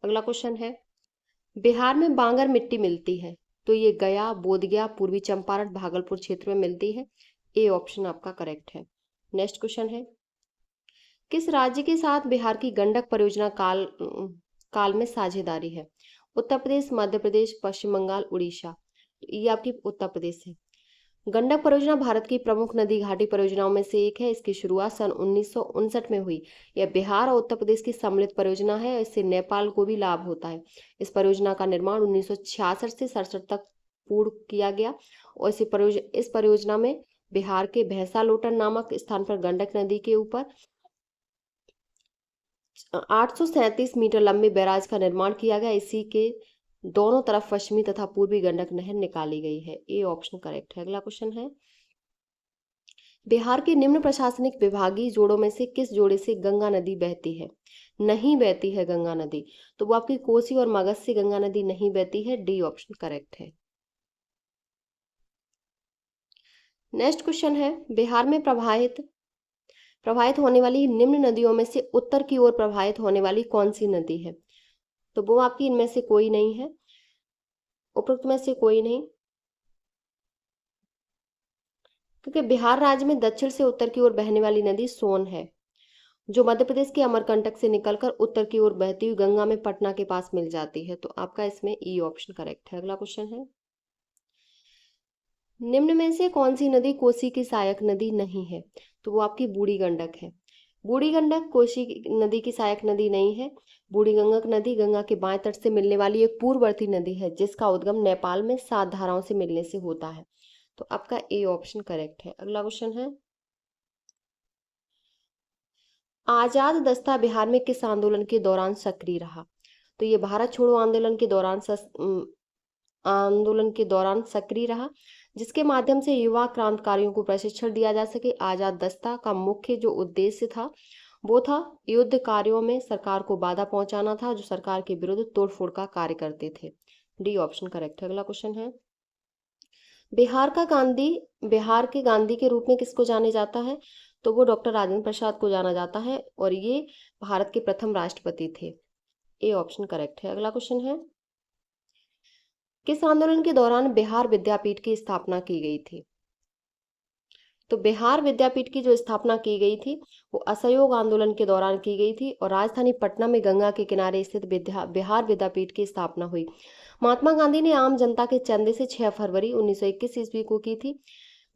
अगला क्वेश्चन है, बिहार में बांगर मिट्टी मिलती है। तो ये गया, बोधगया, पूर्वी चंपारण, भागलपुर क्षेत्र में मिलती है। ए ऑप्शन आपका करेक्ट है। नेक्स्ट क्वेश्चन है, किस राज्य के साथ बिहार की गंडक परियोजना काल में साझेदारी है? उत्तर प्रदेश, मध्य प्रदेश, पश्चिम बंगाल, उड़ीसा। ये आपकी उत्तर प्रदेश है। गंडक परियोजना भारत की प्रमुख नदी घाटी परियोजनाओं में से एक है। इसकी शुरुआत सन 1959 में हुई। यह बिहार और उत्तर प्रदेश की सम्मिलित परियोजना है। इससे नेपाल को भी लाभ होता है। इस परियोजना का निर्माण 1966 से 67 तक पूर्ण किया गया और इस परियोजना में बिहार के भैंसालोटन नामक स्थान पर गंडक नदी के ऊपर 837 मीटर लंबे बैराज का निर्माण किया गया। इसी के दोनों तरफ पश्चिमी तथा पूर्वी गंडक नहर निकाली गई है। ए ऑप्शन करेक्ट है। अगला क्वेश्चन है, बिहार के निम्न प्रशासनिक विभागीय जोड़ों में से किस जोड़े से गंगा नदी बहती है? नहीं बहती है गंगा नदी। तो वो आपकी कोसी और मगध से गंगा नदी नहीं बहती है। डी ऑप्शन करेक्ट है। नेक्स्ट क्वेश्चन है, बिहार में प्रवाहित होने वाली निम्न नदियों में से उत्तर की ओर प्रवाहित होने वाली कौन सी नदी है? तो वो आपकी इनमें से कोई नहीं है, उपरोक्त में से कोई नहीं, क्योंकि बिहार राज्य में दक्षिण से उत्तर की ओर बहने वाली नदी सोन है, जो मध्य प्रदेश के अमरकंटक से निकलकर उत्तर की ओर बहती हुई गंगा में पटना के पास मिल जाती है। तो आपका इसमें ई ऑप्शन करेक्ट है। अगला क्वेश्चन है, निम्न में से कौन सी नदी कोसी की सहायक नदी नहीं है? तो वो आपकी बूढ़ी गंडक है। बूढ़ी गंडक कोसी नदी की सहायक नदी नहीं है। बूढ़ी गंडक नदी गंगा के बाएं तट से मिलने वाली एक पूर्ववर्ती नदी है, जिसका उद्गम नेपाल में 7 धाराओं से मिलने से होता है। तो आपका ए ऑप्शन करेक्ट है। अगला क्वेश्चन है, आजाद दस्ता बिहार में किस आंदोलन के दौरान सक्रिय रहा? तो ये भारत छोड़ो आंदोलन के दौरान सक्रिय रहा, जिसके माध्यम से युवा क्रांतिकारियों को प्रशिक्षण दिया जा सके। आजाद दस्ता का मुख्य जो उद्देश्य था वो था युद्ध कार्यों में सरकार को बाधा पहुंचाना था, जो सरकार के विरुद्ध तोड़फोड़ का कार्य करते थे। डी ऑप्शन करेक्ट है। अगला क्वेश्चन है, बिहार के गांधी के रूप में किसको जाने जाता है? तो वो डॉक्टर राजेंद्र प्रसाद को जाना जाता है और ये भारत के प्रथम राष्ट्रपति थे। ए ऑप्शन करेक्ट है। अगला क्वेश्चन है, किस आंदोलन के दौरान बिहार विद्यापीठ की स्थापना की गई थी? तो बिहार विद्यापीठ की जो स्थापना की गई थी वो असहयोग आंदोलन के दौरान की गई थी और राजधानी पटना में गंगा के किनारे स्थित बिहार विद्यापीठ की स्थापना हुई। महात्मा गांधी ने आम जनता के चंदे से 6 फरवरी 1921 ईस्वी को की थी।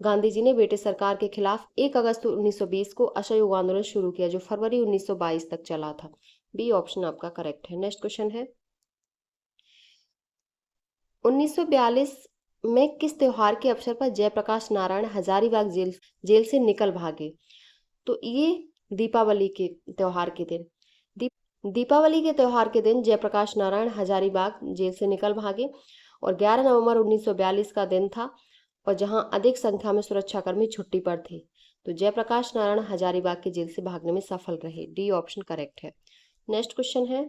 गांधी जी ने ब्रिटिश सरकार के खिलाफ 1 अगस्त 1920 को असहयोग आंदोलन शुरू किया जो फरवरी 1922 तक चला था। बी ऑप्शन आपका करेक्ट है। नेक्स्ट क्वेश्चन है 1942 में किस त्योहार के अवसर पर जयप्रकाश नारायण हजारीबाग जेल से निकल भागे? तो ये दीपावली के त्योहार के दिन दीपावली के त्योहार के दिन जयप्रकाश नारायण हजारीबाग जेल से निकल भागे और 11 नवंबर 1942 का दिन था और जहां अधिक संख्या में सुरक्षाकर्मी छुट्टी पर थे, तो जयप्रकाश नारायण हजारीबाग के जेल से भागने में सफल रहे। डी ऑप्शन करेक्ट है। नेक्स्ट क्वेश्चन है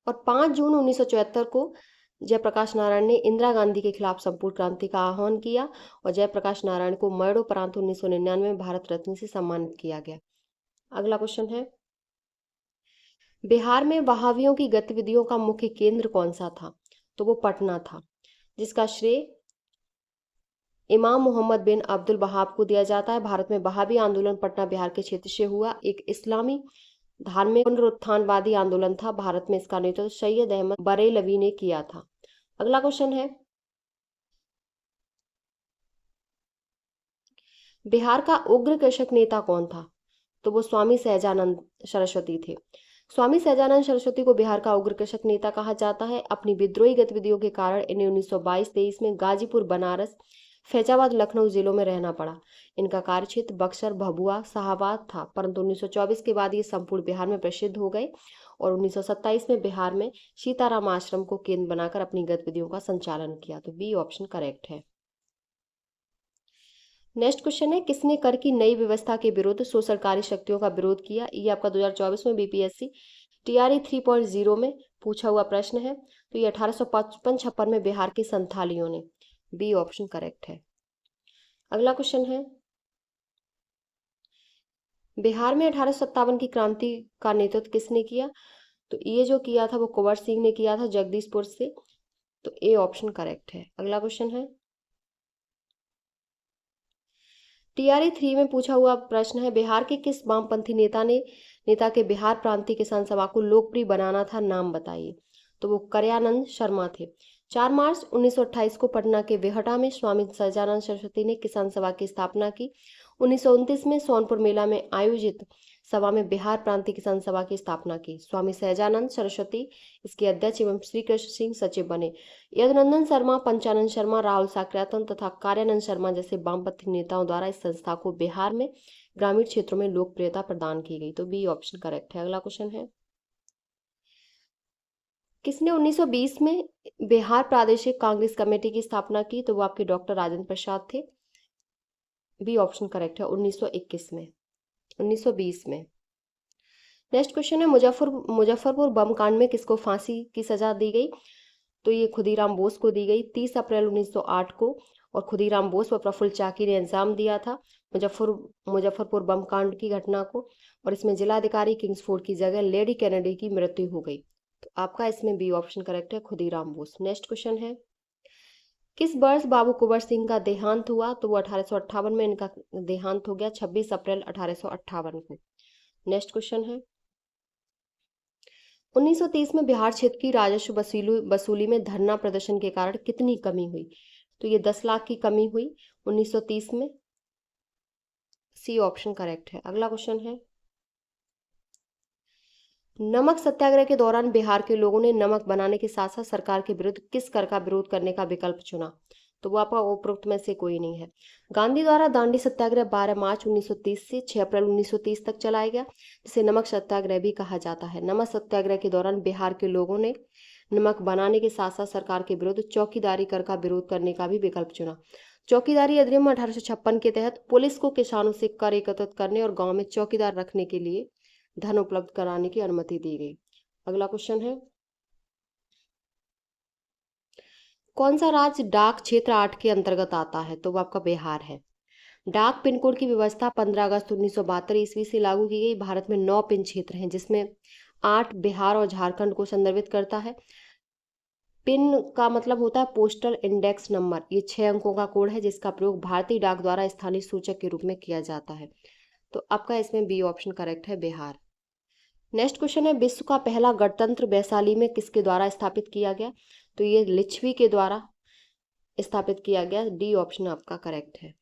और 5 जून 1974 को जयप्रकाश नारायण ने इंदिरा गांधी के खिलाफ संपूर्ण क्रांति का आह्वान किया और जयप्रकाश नारायण को मरणोपरांत 1999 में भारत रत्न से सम्मानित किया गया। अगला क्वेश्चन है बिहार में वहावियों की गतिविधियों का मुख्य केंद्र कौन सा था? तो वो पटना था, जिसका श्रेय इमाम मोहम्मद बिन अब्दुल वहाब को दिया जाता है। भारत में वहाबी आंदोलन पटना बिहार के क्षेत्र से हुआ एक इस्लामी धार्मिक पुनरुत्थानवादी आंदोलन था। भारत में इसका नेतृत्व सैयद अहमद बरेलवी ने किया था। अगला क्वेश्चन है बिहार का उग्र कृषक नेता कौन था? तो वो स्वामी सहजानंद सरस्वती थे। स्वामी सहजानंद सरस्वती को बिहार का उग्र कृषक नेता कहा जाता है। अपनी विद्रोही गतिविधियों के कारण इन्हें 1922-23 में गाजीपुर, बनारस, फैजाबाद, लखनऊ जिलों में रहना पड़ा। इनका कार्यक्षेत्र बक्सर, भभुआ, शाहाबाद था, परंतु 1924 के बाद ये संपूर्ण बिहार में प्रसिद्ध हो गए और 1927 में बिहार में सीताराम आश्रम को केंद्र बनाकर अपनी गतिविधियों का संचालन किया। तो बी ऑप्शन करेक्ट है। नेक्स्ट क्वेश्चन है किसने कर की नई व्यवस्था के विरुद्ध शोषणकारी शक्तियों का विरोध किया? ये आपका 2024 में बीपीएससी टीआरई 3.0 में पूछा हुआ प्रश्न है। तो ये 1855-56 में बिहार के संथालियों ने। बी ऑप्शन करेक्ट है। अगला क्वेश्चन है बिहार में 1857 की क्रांति का नेतृत्व किसने किया? तो ये जो किया था वो कुंवर सिंह ने किया था जगदीशपुर से। तो ए ऑप्शन करेक्ट है। अगला क्वेश्चन है टीआरई 3 में पूछा हुआ प्रश्न है बिहार के किस वामपंथी नेता के बिहार प्रांतीय किसान सभा को लोकप्रिय बनाना था? नाम बताइए। तो वो करयानंद शर्मा थे। 4 मार्च 1928 को पटना के वेहटा में स्वामी सहजानंद सरस्वती ने किसान सभा की स्थापना की। 1929 में सोनपुर मेला में आयोजित सभा में बिहार प्रांतीय किसान सभा की स्थापना की। स्वामी सहजानंद सरस्वती इसके अध्यक्ष एवं श्री कृष्ण सिंह सचिव बने। यदुनंदन शर्मा, पंचानंद शर्मा, राहुल साकृयातन तथा कार्यानंद शर्मा जैसे वामपंथी नेताओं द्वारा इस संस्था को बिहार में ग्रामीण क्षेत्रों में लोकप्रियता प्रदान की गई। तो बी ऑप्शन करेक्ट है। अगला क्वेश्चन है किसने 1920 में बिहार प्रादेशिक कांग्रेस कमेटी की स्थापना की? तो वो आपके डॉक्टर राजेंद्र प्रसाद थे। बी ऑप्शन करेक्ट है। 1921 में 1920 में। नेक्स्ट क्वेश्चन है मुजफ्फरपुर बम कांड में किसको फांसी की सजा दी गई? तो ये खुदीराम बोस को दी गई 30 अप्रैल 1908 को और खुदीराम बोस व प्रफुल्ल चाकी ने अंजाम दिया था मुजफ्फरपुर बम कांड की घटना को और इसमें जिलाधिकारी किंग्सफोर्ड की जगह लेडी कैनेडी की मृत्यु हो गई। तो आपका इसमें बी ऑप्शन करेक्ट है, खुदीराम बोस। नेक्स्ट क्वेश्चन है किस वर्ष बाबू कुंवर सिंह का देहांत हुआ? तो वो 1858 में इनका देहांत हो गया 26 अप्रैल 1858 को। नेक्स्ट क्वेश्चन है 1930 में बिहार क्षेत्र की राजस्व वसूली में धरना प्रदर्शन के कारण कितनी कमी हुई? तो ये 10 लाख की कमी हुई 1930 में। सी ऑप्शन करेक्ट है। अगला क्वेश्चन है नमक सत्याग्रह के दौरान बिहार के लोगों ने नमक बनाने के साथ साथ सरकार के विरुद्ध किस कर का विरोध करने का विकल्प चुना? तो वो आपका उपरोक्त में से कोई नहीं है। गांधी द्वारा दांडी सत्याग्रह 12 मार्च 1930 से 6 अप्रैल 1930 तक चलाया गया, जिसे नमक सत्याग्रह भी कहा जाता है। नमक सत्याग्रह के दौरान बिहार के लोगों ने नमक बनाने के साथ साथ सरकार के विरुद्ध चौकीदारी कर का विरोध करने का भी विकल्प चुना। चौकीदारी अधिनियम 1856 के तहत पुलिस को किसानों से कर एकत्रित करने और गांव में चौकीदार रखने के लिए धन उपलब्ध कराने की अनुमति दी गई। अगला क्वेश्चन है कौन सा राज्य डाक क्षेत्र 8 के अंतर्गत आता है? तो वो आपका बिहार है। डाक पिन कोड की व्यवस्था 15 अगस्त 1972 ईस्वी से लागू की गई। भारत में 9 पिन क्षेत्र हैं जिसमें 8 बिहार और झारखंड को संदर्भित करता है। पिन का मतलब होता है पोस्टल इंडेक्स नंबर। ये 6 अंकों का कोड है जिसका प्रयोग भारतीय डाक द्वारा स्थानीय सूचक के रूप में किया जाता है। तो आपका इसमें बी ऑप्शन करेक्ट है, बिहार। नेक्स्ट क्वेश्चन है विश्व का पहला गणतंत्र वैशाली में किसके द्वारा स्थापित किया गया? तो ये लिच्छवी के द्वारा स्थापित किया गया। डी ऑप्शन आपका करेक्ट है।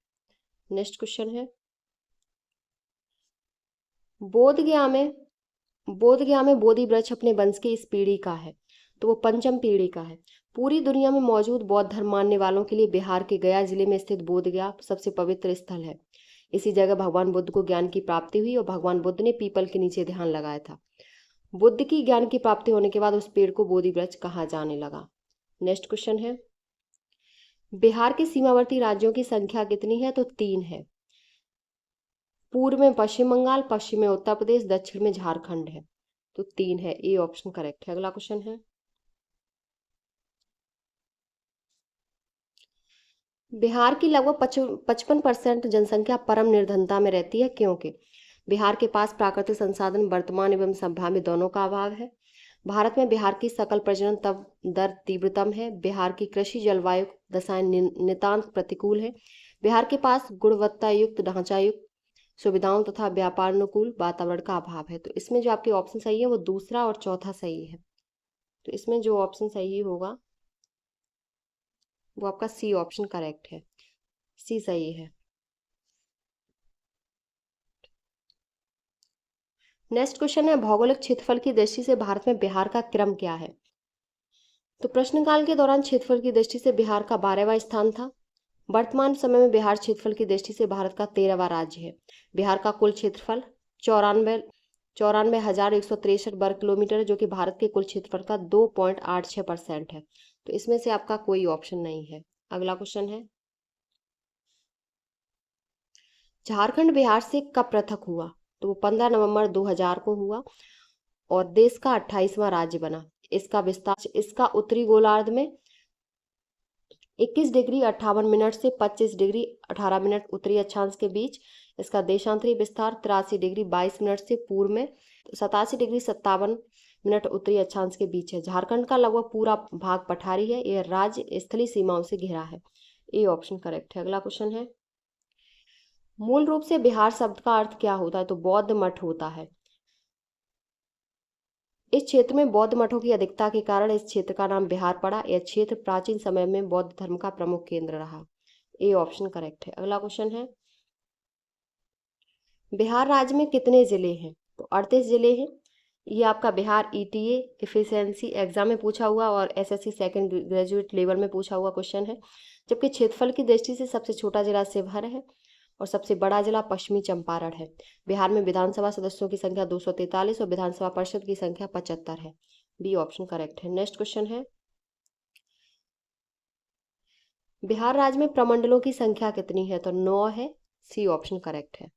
नेक्स्ट क्वेश्चन है, बोधगया में बोधि वृक्ष अपने वंश की इस पीढ़ी का है, तो वो पंचम पीढ़ी का है। पूरी दुनिया में मौजूद बौद्ध धर्म मानने वालों के लिए बिहार के गया जिले में स्थित बोधगया सबसे पवित्र स्थल है। इसी जगह भगवान बुद्ध को ज्ञान की प्राप्ति हुई और भगवान बुद्ध ने पीपल के नीचे ध्यान लगाया था। बुद्ध की ज्ञान की प्राप्ति होने के बाद उस पेड़ को बोधि वृक्ष कहा जाने लगा। नेक्स्ट क्वेश्चन है, बिहार के सीमावर्ती राज्यों की संख्या कितनी है, तो 3 है। पूर्व में पश्चिम बंगाल, पश्चिम में उत्तर प्रदेश, दक्षिण में झारखंड है, तो 3 है। ए ऑप्शन करेक्ट है। अगला क्वेश्चन है, बिहार की लगभग 55% जनसंख्या परम निर्धनता में रहती है, क्योंकि बिहार के पास प्राकृतिक संसाधन वर्तमान एवं सभ्य में दोनों का अभाव है। भारत में बिहार की सकल प्रजनन तब दर तीव्रतम है। बिहार की कृषि जलवायु दशाएं नितांत प्रतिकूल है। बिहार के पास गुणवत्ता युक्त ढांचा युक्त सुविधाओं तथा व्यापार अनुकूल वातावरण का अभाव है। तो इसमें जो आपके ऑप्शन सही है वो दूसरा और चौथा सही है। तो इसमें जो ऑप्शन सही होगा वो आपका सी ऑप्शन करेक्ट है। सी सही है। नेक्स्ट क्वेश्चन है, भौगोलिक क्षेत्रफल की दृष्टि से भारत में बिहार का क्रम क्या है। तो प्रश्नकाल के दौरान क्षेत्रफल की दृष्टि से बिहार का 12वां स्थान था। वर्तमान समय में बिहार क्षेत्रफल की दृष्टि से भारत का 13वां राज्य है। बिहार का कुल क्षेत्रफल 94,163 वर्ग किलोमीटर है, जो कि भारत के कुल क्षेत्रफल का 2.86% है। तो इसमें से आपका कोई ऑप्शन नहीं है। अगला क्वेश्चन है, झारखंड बिहार से कब पृथक हुआ। तो वो 15 नवंबर 2000 को हुआ और देश का 28वां राज्य बना। इसका विस्तार इसका उत्तरी गोलार्ध में 21 डिग्री 58 मिनट से 25 डिग्री 18 मिनट उत्तरी अक्षांश के बीच। इसका देशांतरी विस्तार 83 डिग्री 22 मिनट से पूर्व में 87 डिग्री 57 मिनट उत्तरी अक्षांश के बीच है। झारखंड का लगभग पूरा भाग पठारी है। यह राज्य स्थलीय सीमाओं से घिरा है। ए ऑप्शन करेक्ट है। अगला क्वेश्चन है, मूल रूप से बिहार शब्द का अर्थ क्या होता है। तो बौद्ध मठ होता है। इस क्षेत्र में बौद्ध मठों की अधिकता के कारण इस क्षेत्र का नाम बिहार पड़ा। यह क्षेत्र प्राचीन समय में बौद्ध धर्म का प्रमुख केंद्र रहा। ए ऑप्शन करेक्ट है। अगला क्वेश्चन है, बिहार राज्य में कितने जिले हैं। तो 38 जिले हैं। ये आपका बिहार ईटीए एफिशिएंसी एग्जाम में पूछा हुआ और एसएससी सेकंड ग्रेजुएट लेवल में पूछा हुआ क्वेश्चन है। जबकि क्षेत्रफल की दृष्टि से सबसे छोटा जिला शिवहर है और सबसे बड़ा जिला पश्चिमी चंपारण है। बिहार में विधानसभा सदस्यों की संख्या 243 और विधानसभा परिषद की संख्या 75 है। बी ऑप्शन करेक्ट है। नेक्स्ट क्वेश्चन है, बिहार राज्य में प्रमंडलों की संख्या कितनी है। तो 9 है। सी ऑप्शन करेक्ट है।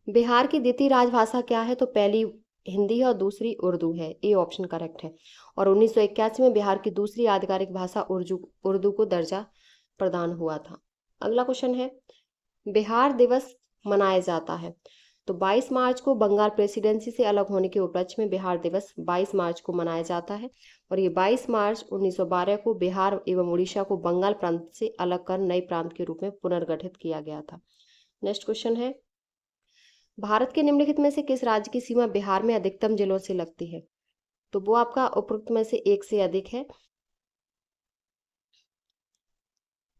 बिहार की द्वितीय राजभाषा क्या है। तो पहली हिंदी है और दूसरी उर्दू है। ए ऑप्शन करेक्ट है। और 1981 में बिहार की दूसरी आधिकारिक भाषा उर्दू को दर्जा प्रदान हुआ था। अगला क्वेश्चन है, बिहार दिवस मनाया जाता है। तो 22 मार्च को बंगाल प्रेसिडेंसी से अलग होने के उपलक्ष्य में बिहार दिवस 22 मार्च को मनाया जाता है और ये 22 मार्च 1912 को बिहार एवं उड़ीसा को बंगाल प्रांत से अलग कर नए प्रांत के रूप में पुनर्गठित किया गया था। नेक्स्ट क्वेश्चन है, भारत के निम्नलिखित में से किस राज्य की सीमा बिहार में अधिकतम जिलों से लगती है। तो वो आपका उपरोक्त में से एक से अधिक है,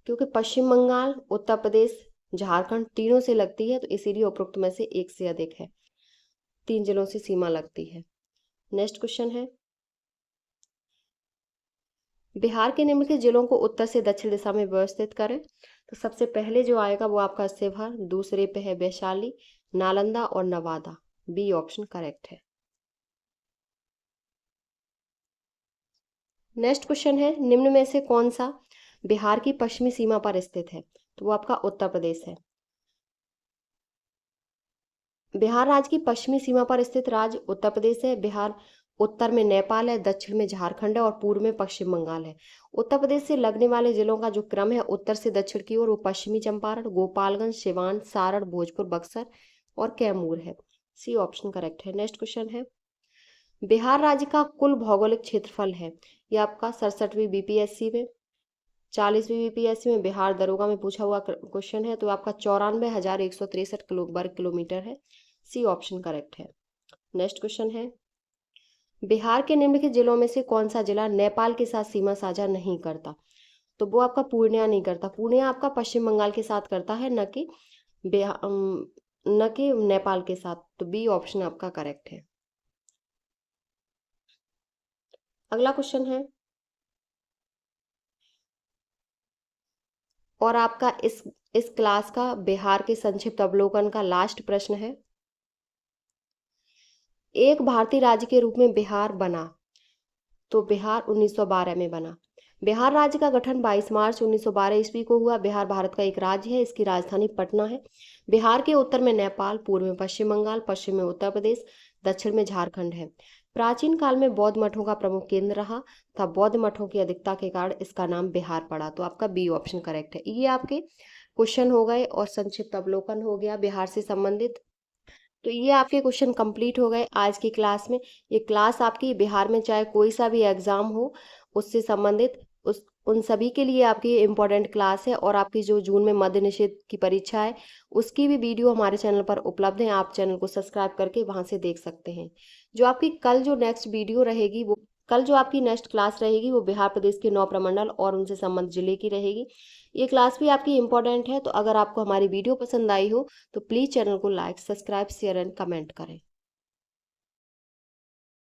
क्योंकि पश्चिम बंगाल, उत्तर प्रदेश, झारखंड तीनों से लगती है, तो इसीलिए उपरोक्त में से एक से अधिक है। 3 जिलों से सीमा लगती है। नेक्स्ट क्वेश्चन है, बिहार के निम्नलिखित जिलों को उत्तर से दक्षिण दिशा में व्यवस्थित करें। तो सबसे पहले जो आएगा वो आपका शिवहर, दूसरे पे है वैशाली, नालंदा और नवादा। बी ऑप्शन करेक्ट है। नेक्स्ट क्वेश्चन है, निम्न में से कौन सा बिहार की पश्चिमी सीमा पर स्थित है। तो वो आपका उत्तर प्रदेश है। बिहार राज्य की पश्चिमी सीमा पर स्थित राज्य उत्तर प्रदेश है। बिहार उत्तर में नेपाल है, दक्षिण में झारखंड है और पूर्व में पश्चिम बंगाल है। उत्तर प्रदेश से लगने वाले जिलों का जो क्रम है उत्तर से दक्षिण की ओर, वो पश्चिमी चंपारण, गोपालगंज, सिवान, सारण, भोजपुर, बक्सर और कैमूर है। सी ऑप्शन करेक्ट है। नेक्स्ट क्वेश्चन है, बिहार राज्य का कुल भौगोलिक क्षेत्रफल है। ये आपका 67वीं बीपीएससी में, 40वीं बीपीएससी में बिहार दरोगा में पूछा हुआ क्वेश्चन है। तो आपका 94,163 वर्ग किलोमीटर है। सी ऑप्शन करेक्ट है। नेक्स्ट क्वेश्चन है, बिहार के निम्नलिखित जिलों में से कौन सा जिला नेपाल के साथ सीमा साझा नहीं करता। तो वो आपका पूर्णिया नहीं करता। पूर्णिया आपका पश्चिम बंगाल के साथ करता है, न कि नेपाल के साथ। तो बी ऑप्शन आपका करेक्ट है। अगला क्वेश्चन है, और आपका इस क्लास का बिहार के संक्षिप्त अवलोकन का लास्ट प्रश्न है। एक भारतीय राज्य के रूप में बिहार बना, तो बिहार 1912 में बना। बिहार राज्य का गठन 22 मार्च 1912 ईस्वी को हुआ। बिहार भारत का एक राज्य है, इसकी राजधानी पटना है। बिहार के उत्तर में नेपाल, पूर्व में पश्चिम बंगाल, पश्चिम में उत्तर प्रदेश, दक्षिण में झारखंड है। प्राचीन काल में बौद्ध मठों का प्रमुख केंद्र रहा था। बौद्ध मठों की अधिकता के कारण इसका नाम बिहार पड़ा। तो आपका बी ऑप्शन करेक्ट है। ये आपके क्वेश्चन हो गए और संक्षिप्त अवलोकन हो गया बिहार से संबंधित। तो ये आपके क्वेश्चन कंप्लीट हो गए आज की क्लास में। ये क्लास आपकी बिहार में चाहे कोई सा भी एग्जाम हो उससे संबंधित उस उन सभी के लिए आपकी इम्पोर्टेंट क्लास है। और आपकी जो जून में मद्य निषेध की परीक्षा है उसकी भी वीडियो हमारे चैनल पर उपलब्ध है। आप चैनल को सब्सक्राइब करके वहां से देख सकते हैं। जो आपकी कल जो नेक्स्ट वीडियो रहेगी वो कल जो आपकी नेक्स्ट क्लास रहेगी वो बिहार प्रदेश के 9 प्रमंडल और उनसे संबंधित जिले की रहेगी। ये क्लास भी आपकी इम्पोर्टेंट है। तो अगर आपको हमारी वीडियो पसंद आई हो तो प्लीज़ चैनल को like, subscribe, share and comment करें।